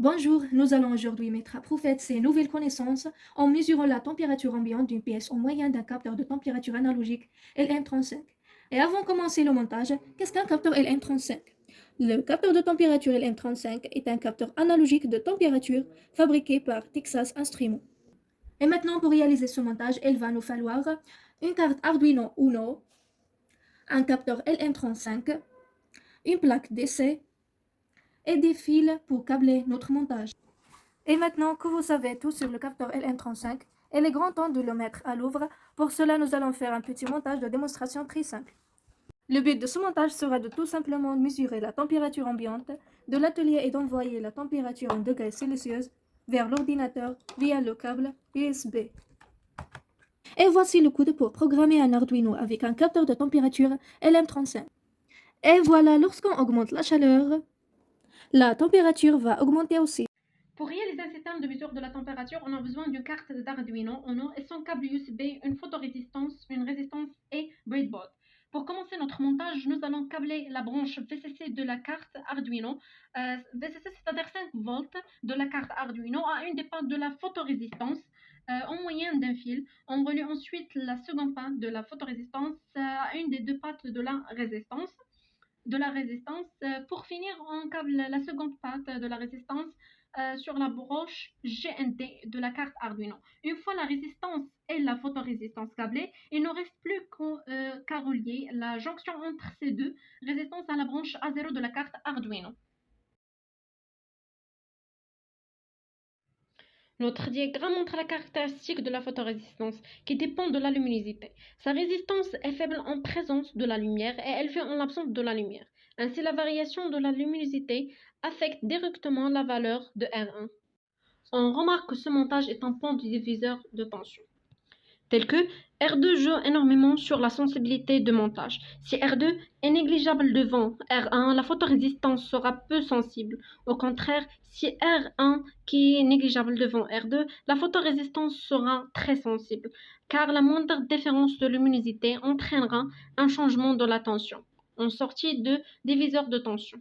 Bonjour, nous allons aujourd'hui mettre à profit ces nouvelles connaissances en mesurant la température ambiante d'une pièce au moyen d'un capteur de température analogique LM35. Et avant de commencer le montage, qu'est-ce qu'un capteur LM35? Le capteur de température LM35 est un capteur analogique de température fabriqué par Texas Instruments. Et maintenant, pour réaliser ce montage, il va nous falloir une carte Arduino Uno, un capteur LM35, une plaque DC et des fils pour câbler notre montage. Et maintenant que vous savez tout sur le capteur LM35, il est grand temps de le mettre à l'œuvre. Pour cela, nous allons faire un petit montage de démonstration très simple. Le but de ce montage sera de tout simplement mesurer la température ambiante de l'atelier et d'envoyer la température en degrés Celsius vers l'ordinateur via le câble USB. Et voici le code pour programmer un Arduino avec un capteur de température LM35. Et voilà, lorsqu'on augmente la chaleur, la température va augmenter aussi. Pour réaliser un système de mesure de la température, on a besoin d'une carte d'Arduino Uno et son câble USB, une photorésistance, une résistance et breadboard. Pour commencer notre montage, nous allons câbler la branche VCC de la carte Arduino. VCC, c'est-à-dire 5 volts de la carte Arduino à une des pattes de la photorésistance en moyenne d'un fil. On relie ensuite la seconde patte de la photorésistance à une des deux pattes de la résistance. Pour finir, on câble la seconde patte de la résistance sur la broche GND de la carte Arduino. Une fois la résistance et la photorésistance câblées, il ne reste plus qu'à relier la jonction entre ces deux résistances à la branche A0 de la carte Arduino. Notre diagramme montre la caractéristique de la photorésistance qui dépend de la luminosité. Sa résistance est faible en présence de la lumière et élevée en l'absence de la lumière. Ainsi, la variation de la luminosité affecte directement la valeur de R1. On remarque que ce montage est un point du diviseur de tension, tel que R2 joue énormément sur la sensibilité de montage. Si R2 est négligeable devant R1, la photorésistance sera peu sensible. Au contraire, si R1 qui est négligeable devant R2, la photorésistance sera très sensible, car la moindre différence de luminosité entraînera un changement de la tension, en sortie de diviseur de tension.